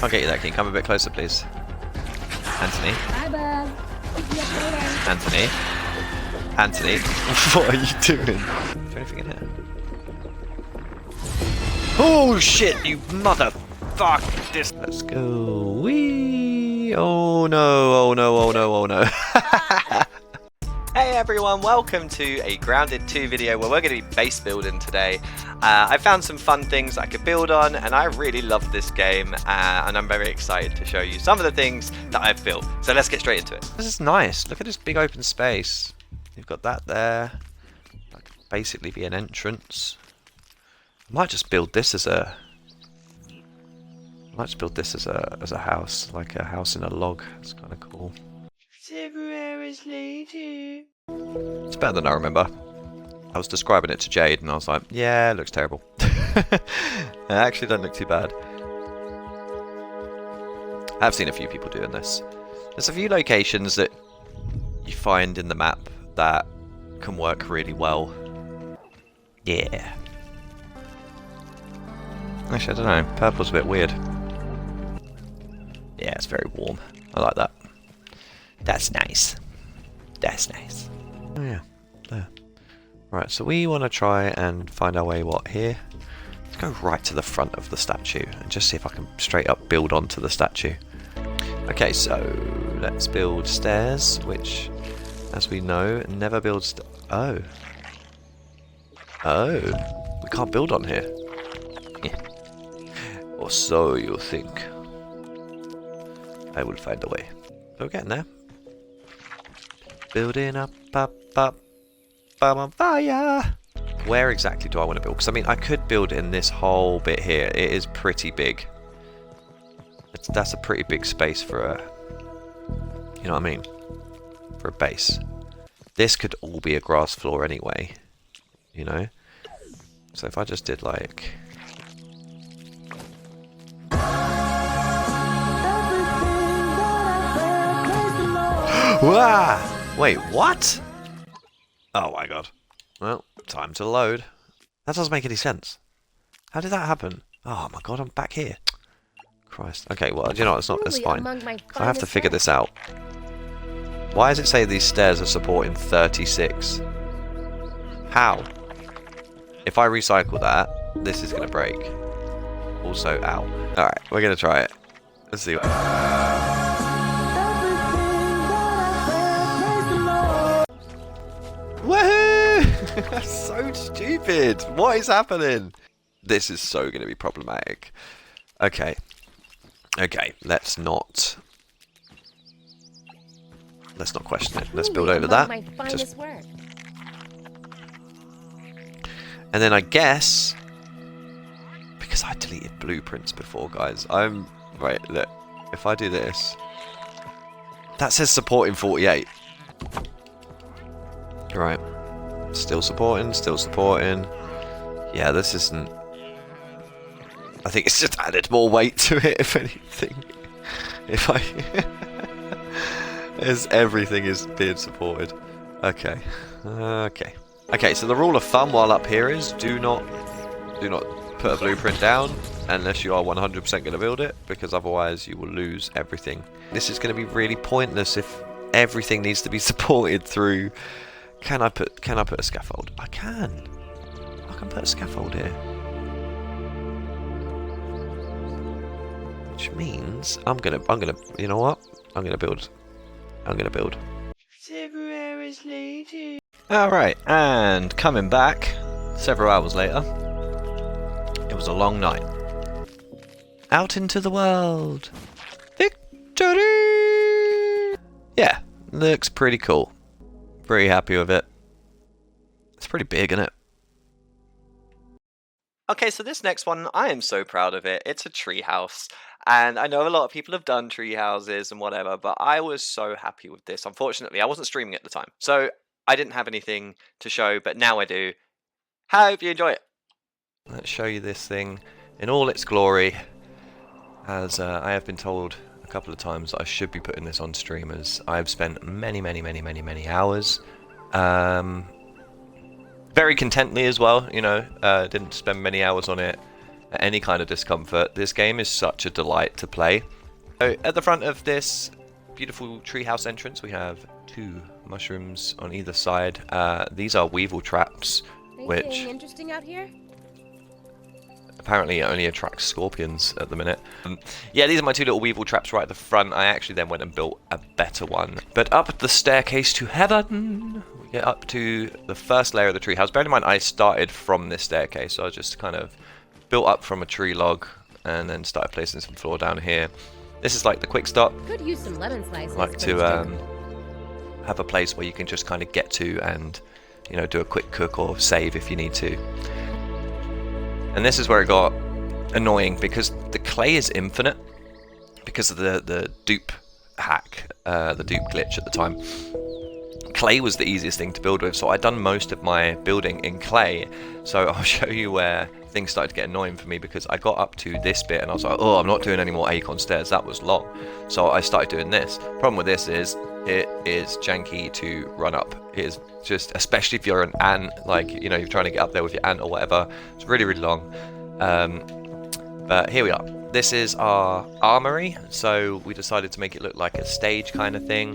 I'll get you there. Can you come a bit closer, please? Anthony. Bye, bud. Anthony. Anthony. What are you doing? Is there anything in here? Oh shit, you motherfuck! Let's go. Wee. Oh no! Oh no! Oh no! Oh no! Hey everyone, welcome to a Grounded 2 video where we're going to be base building today. I found some fun things I could build on and I really love this game and I'm very excited to show you some of the things that I've built. So let's get straight into it. This is nice. Look at this big open space. You've got that there. That could basically be an entrance. I might just build this as a... as a house, like a house in a log. It's kind of cool. Several hours later. It's better than I remember. I was describing it to Jade and I was like, yeah, it looks terrible. It actually doesn't look too bad. I've seen a few people doing this. There's a few locations that you find in the map that can work really well. Yeah. Actually, I don't know. Purple's a bit weird. Yeah, it's very warm. I like that. That's nice. That's nice. Oh yeah, there. Right, so we want to try and find our way, what, here? Let's go right to the front of the statue and just see if I can straight up build onto the statue. Okay, so let's build stairs, which, as we know, never builds... Oh. Oh. We can't build on here. Yeah. Or so you think. I will find a way. So we're getting there. Building up, on fire. Where exactly do I want to build? Because I mean, I could build in this whole bit here. It is pretty big. That's a pretty big space for a, you know what I mean? For a base. This could all be a grass floor anyway, you know? So if I just did like... Wah! Wait, what? Oh my god. Well, time to load. That doesn't make any sense. How did that happen? Oh my god, I'm back here. Christ. Okay, well, do you know what? It's fine. I have to figure this out. Why does it say these stairs are supporting 36? How? If I recycle that, this is going to break. Also, ow. Alright, we're going to try it. Let's see what... Woohoo! That's so stupid. What is happening? This is so going to be problematic. Okay. Okay, let's not question it. Let's build over that. Just... And then I guess, because I deleted blueprints before, guys, I'm... Right, look. If I do this... That says supporting 48. Right. Still supporting, still supporting. Yeah, this isn't... I think it's just added more weight to it, if anything. If I... As everything is being supported. Okay. Okay. Okay, so the rule of thumb while up here is do not put a blueprint down unless you are 100% going to build it, because otherwise you will lose everything. This is going to be really pointless if everything needs to be supported through... Can I put a scaffold? I can. I can put a scaffold here. Which means I'm gonna you know what? I'm gonna build. Several hours later. Alright, and coming back several hours later. It was a long night. Out into the world. Victory! Yeah, looks pretty cool. Pretty happy with it. It's pretty big, isn't it? Okay, so this next one, I am so proud of it. It's a tree house. And I know a lot of people have done tree houses and whatever, but I was so happy with this. Unfortunately, I wasn't streaming at the time, so I didn't have anything to show, but now I do. Hope you enjoy it. Let's show you this thing in all its glory. As I have been told a couple of times that I should be putting this on stream, as I've spent many hours. Very contently as well, you know, didn't spend many hours on it any kind of discomfort. This game is such a delight to play. So at the front of this beautiful treehouse entrance, we have 2 mushrooms on either side. These are weevil traps, which Anything interesting out here? apparently only attracts scorpions at the minute. Yeah, these are my 2 little weevil traps right at the front. I actually then went and built a better one. But up the staircase to heaven, we get up to the first layer of the treehouse. Bear in mind, I started from this staircase, so I just kind of built up from a tree log and then started placing some floor down here. This is like the quick stop. Could use some lemon slices. I like to have a place where you can just kind of get to and, you know, do a quick cook or save if you need to. And this is where it got annoying because the clay is infinite because of the dupe hack, the dupe glitch at the time. Clay was the easiest thing to build with, so I'd done most of my building in clay. So I'll show you where things started to get annoying for me, because I got up to this bit and I was like, oh, I'm not doing any more acorn stairs, that was long. So I started doing this. Problem with this is it is janky to run up. It is just, especially if you're an ant, like, you know, you're trying to get up there with your ant or whatever, it's really, really long. But here we are. This is our armory, so we decided to make it look like a stage kind of thing.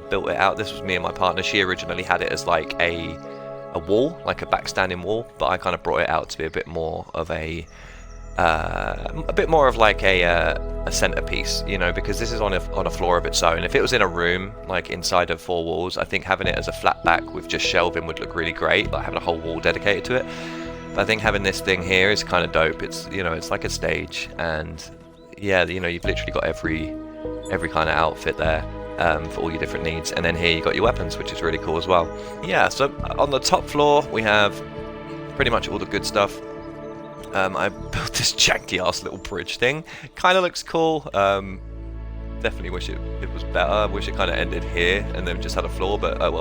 Built it out. This was me and my partner. She originally had it as like a wall, like a backstanding wall, but I kind of brought it out to be a bit more of a centerpiece, you know, because this is on a floor of its own. If it was in a room, like inside of 4 walls, I think having it as a flat back with just shelving would look really great, like having a whole wall dedicated to it. But I think having this thing here is kind of dope. It's, you know, it's like a stage, and yeah, you know, you've literally got every kind of outfit there. For all your different needs, and then here you got your weapons, which is really cool as well. Yeah, so on the top floor we have pretty much all the good stuff. I built this janky ass little bridge thing. Kind of looks cool. Definitely wish it was better. I wish it kind of ended here and then just had a floor, but oh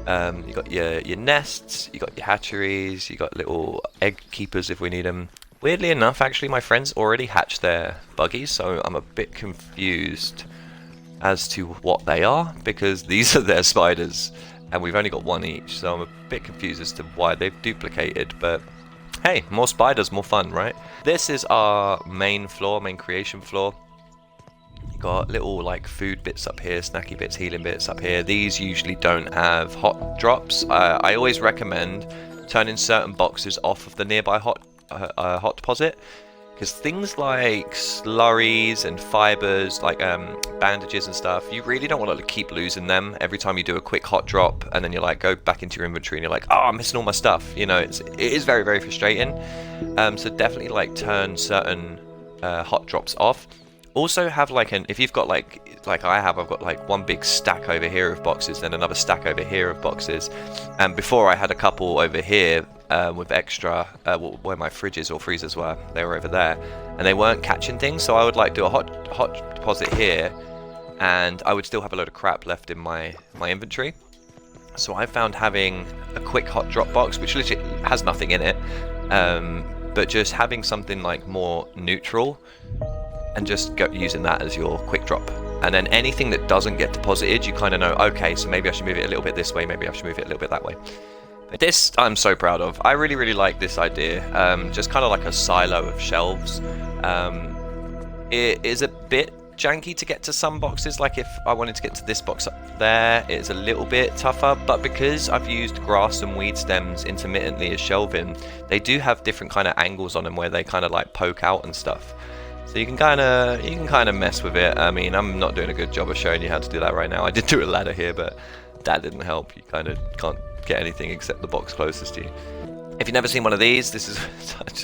well. You got your nests, you got your hatcheries, you got little egg keepers if we need them. Weirdly enough, actually, my friends already hatched their buggies, so I'm a bit confused as to what they are, because these are their spiders and we've only got 1 each, so I'm a bit confused as to why they've duplicated, but hey, more spiders, more fun, right? This is our main floor, main creation floor. Got little like food bits up here, snacky bits, healing bits up here. These usually don't have hot drops. I always recommend turning certain boxes off of the nearby hot deposit, because things like slurries and fibers, like bandages and stuff, you really don't want to keep losing them every time you do a quick hot drop, and then you're like, go back into your inventory and you're like, oh, I'm missing all my stuff. You know, it is very, very frustrating. So definitely like turn certain hot drops off. Also have like if you've got like I have, I've got like 1 big stack over here of boxes, then another stack over here of boxes, and before I had a couple over here with extra where my fridges or freezers were. They were over there and they weren't catching things, so I would like do a hot deposit here and I would still have a load of crap left in my inventory. So I found having a quick hot drop box, which literally has nothing in it, but just having something like more neutral and just using that as your quick drop. And then anything that doesn't get deposited, you kind of know, okay, so maybe I should move it a little bit this way, maybe I should move it a little bit that way. But this I'm so proud of. I really, really like this idea. Just kind of like a silo of shelves. It is a bit janky to get to some boxes. Like if I wanted to get to this box up there, it's a little bit tougher, but because I've used grass and weed stems intermittently as shelving, they do have different kind of angles on them where they kind of like poke out and stuff. So you can kind of mess with it. I mean, I'm not doing a good job of showing you how to do that right now. I did do a ladder here, but that didn't help. You kind of can't get anything except the box closest to you. If you've never seen one of these, this is such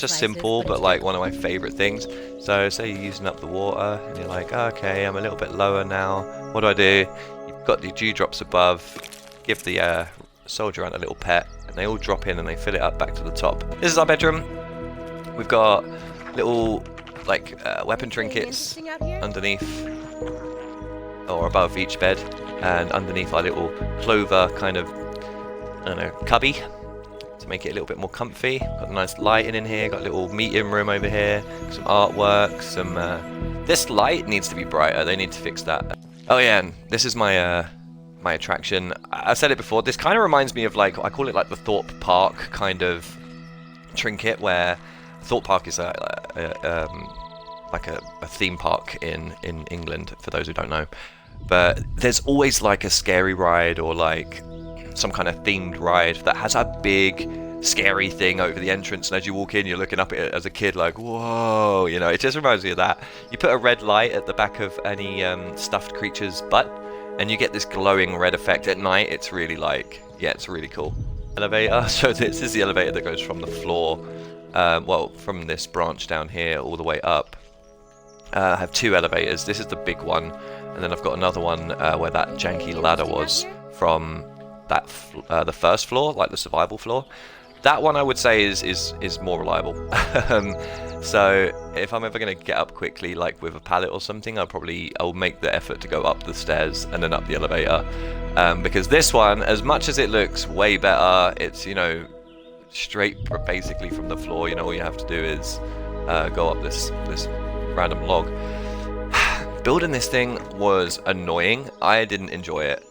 a simple but like one of my favorite things. So say you're using up the water and you're like, okay, I'm a little bit lower now. What do? You've got the dewdrops above. Give the soldier ant a little pet, and they all drop in and they fill it up back to the top. This is our bedroom. We've got little like weapon trinkets underneath or above each bed, and underneath our little clover kind of, I don't know, cubby to make it a little bit more comfy. Got a nice lighting in here, got a little meeting room over here, some artwork, some this light needs to be brighter, they need to fix that. Oh yeah, and this is my my attraction. I've said it before, this kind of reminds me of, like, I call it like the Thorpe Park kind of trinket where Thorpe Park is like a theme park in England, for those who don't know. But there's always like a scary ride or like some kind of themed ride that has a big scary thing over the entrance, and as you walk in you're looking up at it as a kid like, whoa, you know, it just reminds me of that. You put a red light at the back of any stuffed creature's butt and you get this glowing red effect at night. It's really like, yeah, it's really cool. Elevator. So this is the elevator that goes from the floor, well, from this branch down here all the way up. I have two elevators. This is the big one, and then I've got another one where that janky ladder was from that the first floor, like the survival floor. That one I would say is more reliable. So if I'm ever going to get up quickly, like with a pallet or something, I'll make the effort to go up the stairs and then up the elevator, because this one, as much as it looks way better, it's, you know, straight basically from the floor. You know, all you have to do is go up this random log. Building this thing was annoying. I didn't enjoy it.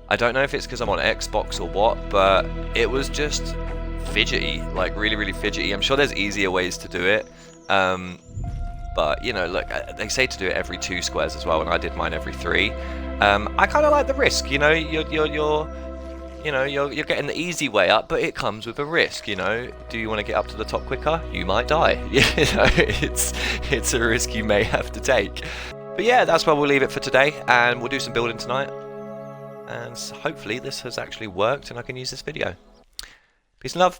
I don't know if it's because I'm on Xbox or what, but it was just fidgety, like really fidgety. I'm sure there's easier ways to do it, but you know, look, they say to do it every 2 squares as well, and I did mine every 3. I kind of like the risk, you know. You're getting the easy way up, but it comes with a risk, you know. Do you want to get up to the top quicker? You might die. You know, it's a risk you may have to take. But yeah, that's where we'll leave it for today, and we'll do some building tonight. And hopefully this has actually worked and I can use this video. Peace and love.